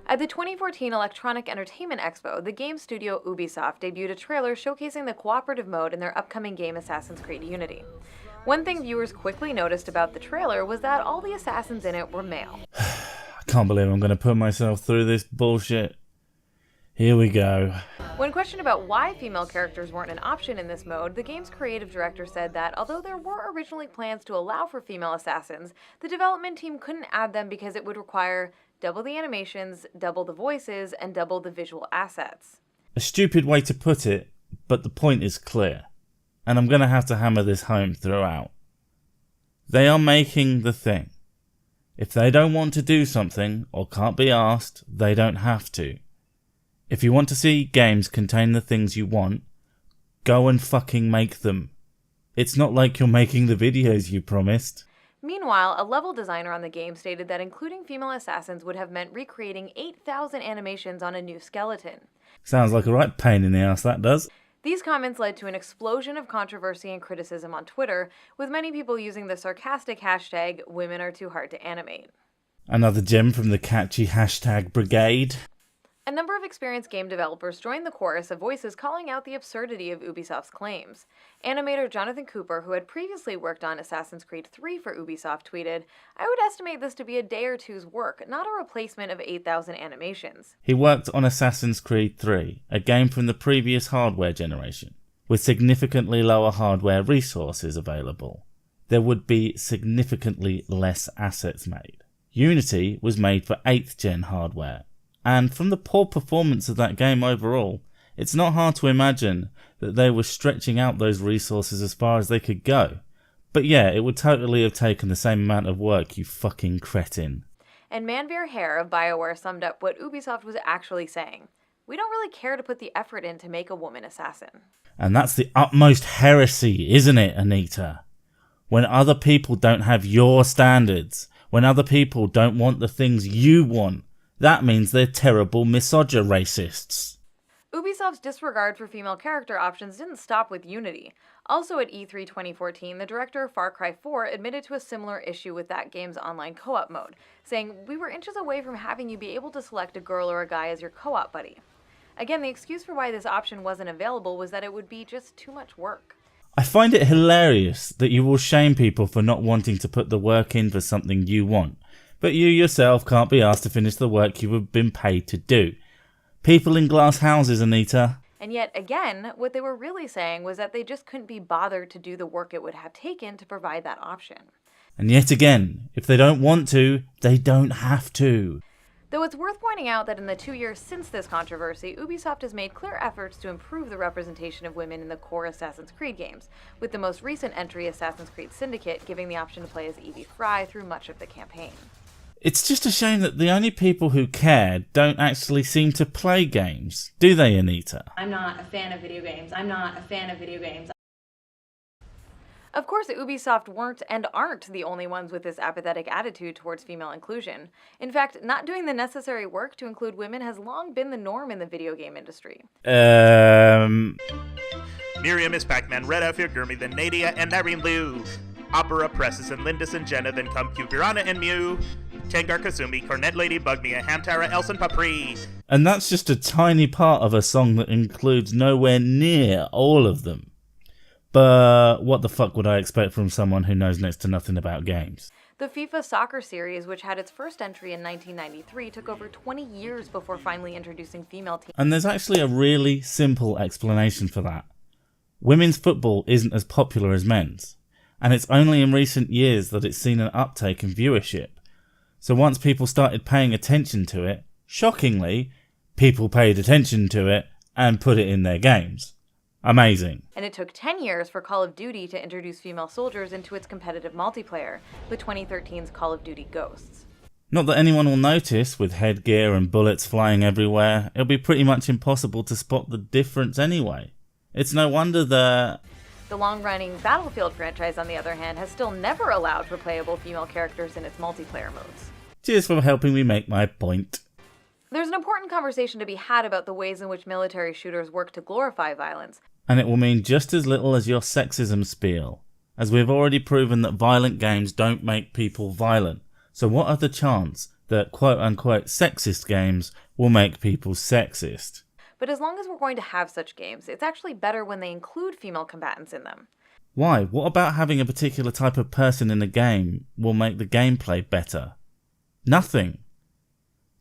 At the 2014 Electronic Entertainment Expo, the game studio Ubisoft debuted a trailer showcasing the cooperative mode in their upcoming game Assassin's Creed Unity. One thing viewers quickly noticed about the trailer was that all the assassins in it were male. I can't believe I'm going to put myself through this bullshit. Here we go. When questioned about why female characters weren't an option in this mode, the game's creative director said that although there were originally plans to allow for female assassins, the development team couldn't add them because it would require double the animations, double the voices, and double the visual assets. A stupid way to put it, but the point is clear. And I'm going to have to hammer this home throughout. They are making the thing. If they don't want to do something, or can't be asked, they don't have to. If you want to see games contain the things you want, go and fucking make them. It's not like you're making the videos you promised. Meanwhile, a level designer on the game stated that including female assassins would have meant recreating 8,000 animations on a new skeleton. Sounds like a right pain in the ass, that does. These comments led to an explosion of controversy and criticism on Twitter, with many people using the sarcastic hashtag #WomenAreTooHardToAnimate. Another gem from the catchy hashtag brigade. A number of experienced game developers joined the chorus of voices calling out the absurdity of Ubisoft's claims. Animator Jonathan Cooper, who had previously worked on Assassin's Creed 3 for Ubisoft, tweeted, "I would estimate this to be a day or two's work, not a replacement of 8,000 animations." He worked on Assassin's Creed 3, a game from the previous hardware generation, with significantly lower hardware resources available. There would be significantly less assets made. Unity was made for 8th gen hardware. And from the poor performance of that game overall, it's not hard to imagine that they were stretching out those resources as far as they could go. But yeah, it would totally have taken the same amount of work, you fucking cretin. And Manveer Hare of BioWare summed up what Ubisoft was actually saying. "We don't really care to put the effort in to make a woman assassin." And that's the utmost heresy, isn't it, Anita? When other people don't have your standards, when other people don't want the things you want, that means they're terrible misogyny racists. Ubisoft's disregard for female character options didn't stop with Unity. Also at E3 2014, the director of Far Cry 4 admitted to a similar issue with that game's online co-op mode, saying, "We were inches away from having you be able to select a girl or a guy as your co-op buddy." Again, the excuse for why this option wasn't available was that it would be just too much work. I find it hilarious that you will shame people for not wanting to put the work in for something you want. But you yourself can't be asked to finish the work you have been paid to do. People in glass houses, Anita. And yet again, what they were really saying was that they just couldn't be bothered to do the work it would have taken to provide that option. And yet again, if they don't want to, they don't have to. Though it's worth pointing out that in the 2 years since this controversy, Ubisoft has made clear efforts to improve the representation of women in the core Assassin's Creed games, with the most recent entry, Assassin's Creed Syndicate, giving the option to play as Evie Fry through much of the campaign. It's just a shame that the only people who care don't actually seem to play games, do they, Anita? I'm not a fan of video games. I'm not a fan of video games. Of course, Ubisoft weren't and aren't the only ones with this apathetic attitude towards female inclusion. In fact, not doing the necessary work to include women has long been the norm in the video game industry. Miriam is Pac-Man, Red Outfit Gurmy, then Nadia and Irene Liu. Opera, Presses, and Lindis and Jenna, then come Cute Piranha and Mew. Tengar Kasumi, Cornet Lady, Bugmea, Hamtara, Elson Papri. And that's just a tiny part of a song that includes nowhere near all of them. But what the fuck would I expect from someone who knows next to nothing about games? The FIFA soccer series, which had its first entry in 1993, took over 20 years before finally introducing female teams. And there's actually a really simple explanation for that. Women's football isn't as popular as men's. And it's only in recent years that it's seen an uptake in viewership. So once people started paying attention to it, shockingly, people paid attention to it and put it in their games. Amazing. And it took 10 years for Call of Duty to introduce female soldiers into its competitive multiplayer, with 2013's Call of Duty Ghosts. Not that anyone will notice, with headgear and bullets flying everywhere. It'll be pretty much impossible to spot the difference anyway. It's no wonder that... The long-running Battlefield franchise, on the other hand, has still never allowed for playable female characters in its multiplayer modes. Cheers for helping me make my point. There's an important conversation to be had about the ways in which military shooters work to glorify violence. And it will mean just as little as your sexism spiel, as we've already proven that violent games don't make people violent. So what other chance that quote-unquote sexist games will make people sexist. But as long as we're going to have such games, it's actually better when they include female combatants in them. Why? What about having a particular type of person in a game will make the gameplay better? Nothing.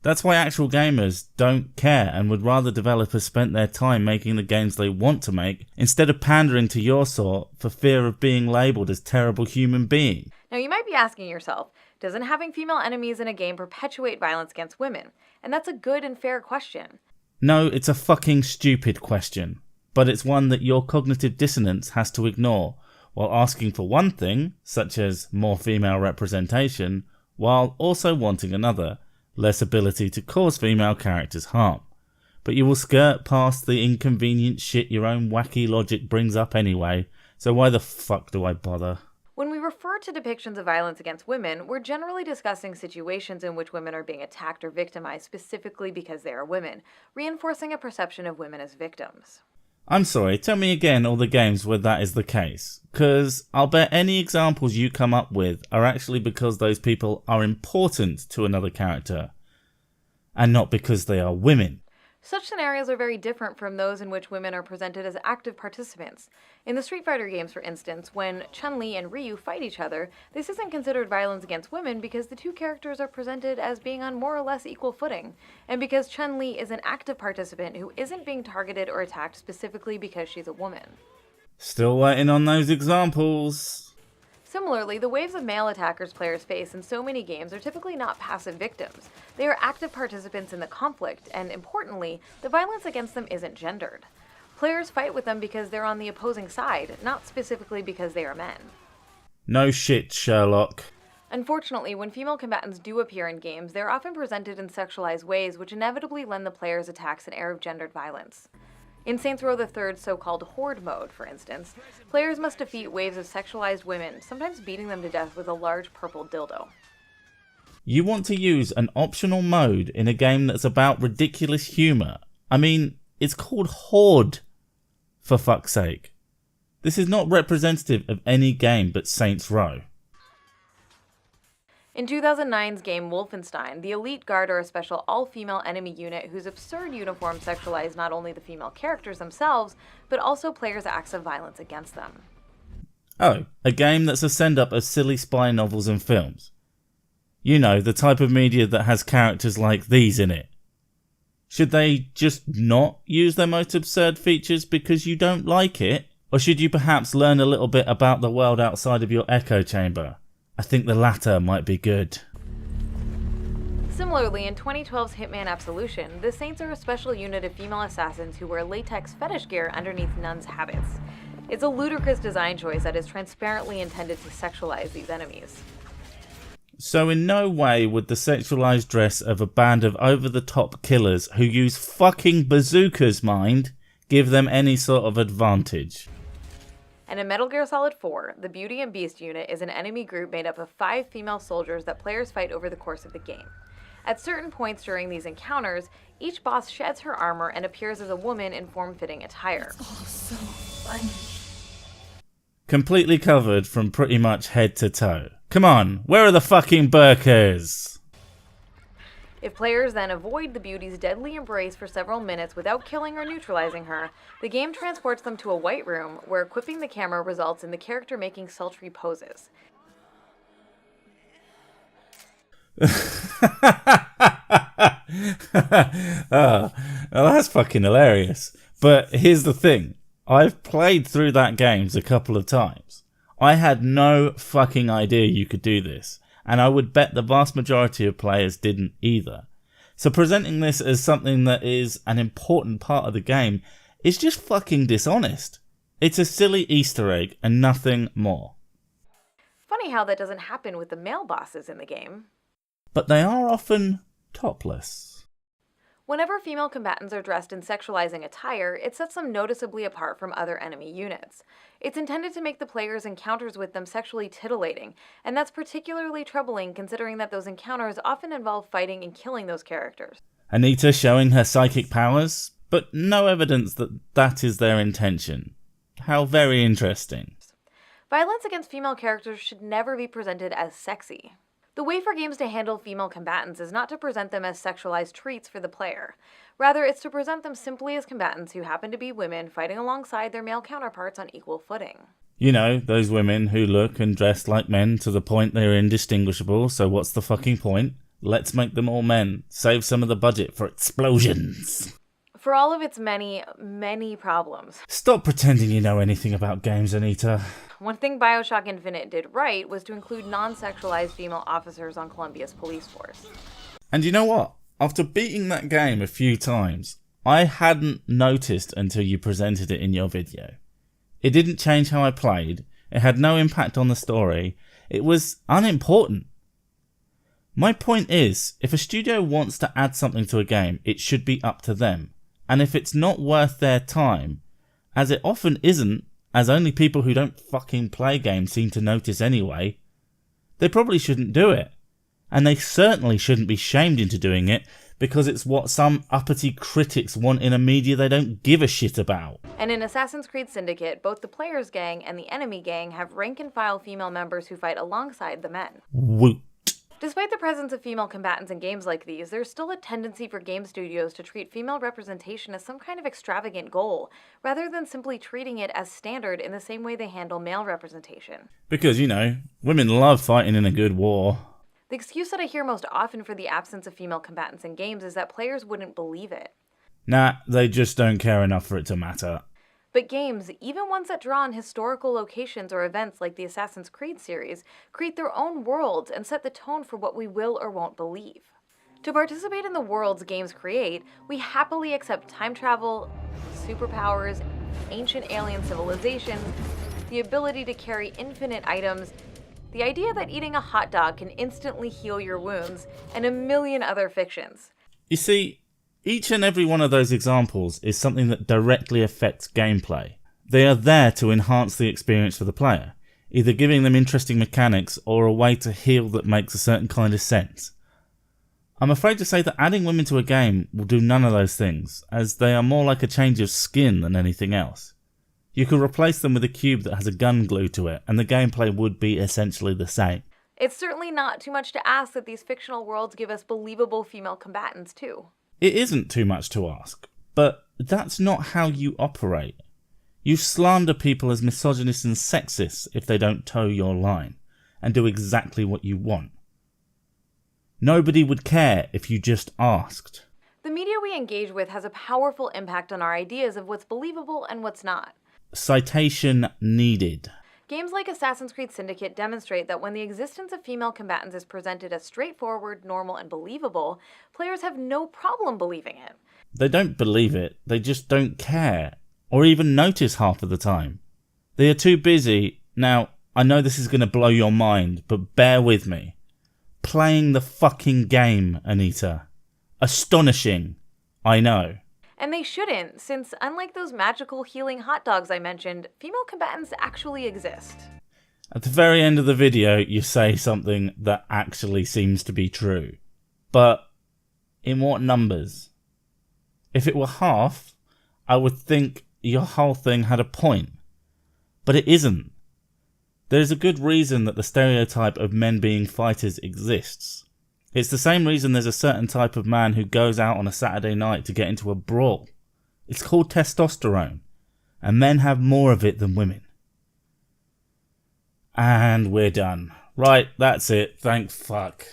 That's why actual gamers don't care and would rather developers spent their time making the games they want to make instead of pandering to your sort for fear of being labelled as terrible human beings. Now you might be asking yourself, doesn't having female enemies in a game perpetuate violence against women? And that's a good and fair question. No, it's a fucking stupid question, but it's one that your cognitive dissonance has to ignore, while asking for one thing, such as more female representation, while also wanting another, less ability to cause female characters harm. But you will skirt past the inconvenient shit your own wacky logic brings up anyway, so why the fuck do I bother? When we refer to depictions of violence against women, we're generally discussing situations in which women are being attacked or victimized specifically because they are women, reinforcing a perception of women as victims. I'm sorry, tell me again all the games where that is the case, because I'll bet any examples you come up with are actually because those people are important to another character, and not because they are women. Such scenarios are very different from those in which women are presented as active participants. In the Street Fighter games, for instance, when Chun-Li and Ryu fight each other, this isn't considered violence against women because the two characters are presented as being on more or less equal footing, and because Chun-Li is an active participant who isn't being targeted or attacked specifically because she's a woman. Still waiting on those examples. Similarly, the waves of male attackers players face in so many games are typically not passive victims. They are active participants in the conflict, and importantly, the violence against them isn't gendered. Players fight with them because they're on the opposing side, not specifically because they are men. No shit, Sherlock. Unfortunately, when female combatants do appear in games, they're often presented in sexualized ways which inevitably lend the player's attacks an air of gendered violence. In Saints Row III's so-called Horde mode, for instance, players must defeat waves of sexualized women, sometimes beating them to death with a large purple dildo. You want to use an optional mode in a game that's about ridiculous humour? I mean, it's called Horde, for fuck's sake. This is not representative of any game but Saints Row. In 2009's game Wolfenstein, the Elite Guard are a special all-female enemy unit whose absurd uniforms sexualize not only the female characters themselves, but also players' acts of violence against them. Oh, a game that's a send-up of silly spy novels and films. You know, the type of media that has characters like these in it. Should they just not use their most absurd features because you don't like it? Or should you perhaps learn a little bit about the world outside of your echo chamber? I think the latter might be good. Similarly, in 2012's Hitman Absolution, the Saints are a special unit of female assassins who wear latex fetish gear underneath nuns' habits. It's a ludicrous design choice that is transparently intended to sexualize these enemies. So in no way would the sexualized dress of a band of over-the-top killers who use fucking bazookas, mind, give them any sort of advantage. And in Metal Gear Solid 4, the Beauty and Beast unit is an enemy group made up of 5 female soldiers that players fight over the course of the game. At certain points during these encounters, each boss sheds her armor and appears as a woman in form-fitting attire. Oh, so funny. Completely covered from pretty much head to toe. Come on, where are the fucking burkas? If players then avoid the Beauty's deadly embrace for several minutes without killing or neutralizing her, the game transports them to a white room where equipping the camera results in the character making sultry poses. Oh, well, that's fucking hilarious. But here's the thing. I've played through that game a couple of times. I had no fucking idea you could do this. And I would bet the vast majority of players didn't either. So presenting this as something that is an important part of the game is just fucking dishonest. It's a silly Easter egg and nothing more. Funny how that doesn't happen with the male bosses in the game. But they are often topless. Whenever female combatants are dressed in sexualizing attire, it sets them noticeably apart from other enemy units. It's intended to make the player's encounters with them sexually titillating, and that's particularly troubling considering that those encounters often involve fighting and killing those characters. Anita showing her psychic powers, but no evidence that that is their intention. How very interesting. Violence against female characters should never be presented as sexy. The way for games to handle female combatants is not to present them as sexualized treats for the player. Rather, it's to present them simply as combatants who happen to be women fighting alongside their male counterparts on equal footing. You know, those women who look and dress like men to the point they're indistinguishable, so what's the fucking point? Let's make them all men. Save some of the budget for explosions. For all of its many, many problems. Stop pretending you know anything about games, Anita. One thing BioShock Infinite did right was to include non-sexualized female officers on Columbia's police force. And you know what? After beating that game a few times, I hadn't noticed until you presented it in your video. It didn't change how I played, it had no impact on the story, it was unimportant. My point is, if a studio wants to add something to a game, it should be up to them. And if it's not worth their time, as it often isn't, as only people who don't fucking play games seem to notice anyway, they probably shouldn't do it. And they certainly shouldn't be shamed into doing it because it's what some uppity critics want in a media they don't give a shit about. And in Assassin's Creed Syndicate, both the players' gang and the enemy gang have rank-and-file female members who fight alongside the men. Woot. Despite the presence of female combatants in games like these, there's still a tendency for game studios to treat female representation as some kind of extravagant goal, rather than simply treating it as standard in the same way they handle male representation. Because, you know, women love fighting in a good war. The excuse that I hear most often for the absence of female combatants in games is that players wouldn't believe it. Nah, they just don't care enough for it to matter. But games, even ones that draw on historical locations or events like the Assassin's Creed series, create their own worlds and set the tone for what we will or won't believe. To participate in the worlds games create, we happily accept time travel, superpowers, ancient alien civilizations, the ability to carry infinite items, the idea that eating a hot dog can instantly heal your wounds, and a million other fictions. You see, each and every one of those examples is something that directly affects gameplay. They are there to enhance the experience for the player, either giving them interesting mechanics or a way to heal that makes a certain kind of sense. I'm afraid to say that adding women to a game will do none of those things, as they are more like a change of skin than anything else. You could replace them with a cube that has a gun glued to it, and the gameplay would be essentially the same. It's certainly not too much to ask that these fictional worlds give us believable female combatants too. It isn't too much to ask, but that's not how you operate. You slander people as misogynists and sexist if they don't toe your line, and do exactly what you want. Nobody would care if you just asked. The media we engage with has a powerful impact on our ideas of what's believable and what's not. Citation needed. Games like Assassin's Creed Syndicate demonstrate that when the existence of female combatants is presented as straightforward, normal, and believable, players have no problem believing it. They don't believe it, they just don't care, or even notice half of the time. They are too busy. Now, I know this is going to blow your mind, but bear with me. Playing the fucking game, Anita. Astonishing. I know. And they shouldn't, since unlike those magical healing hot dogs I mentioned, female combatants actually exist. At the very end of the video, you say something that actually seems to be true. But in what numbers? If it were half, I would think your whole thing had a point. But it isn't. There's a good reason that the stereotype of men being fighters exists. It's the same reason there's a certain type of man who goes out on a Saturday night to get into a brawl. It's called testosterone, and men have more of it than women. And we're done. Right, that's it. Thank fuck.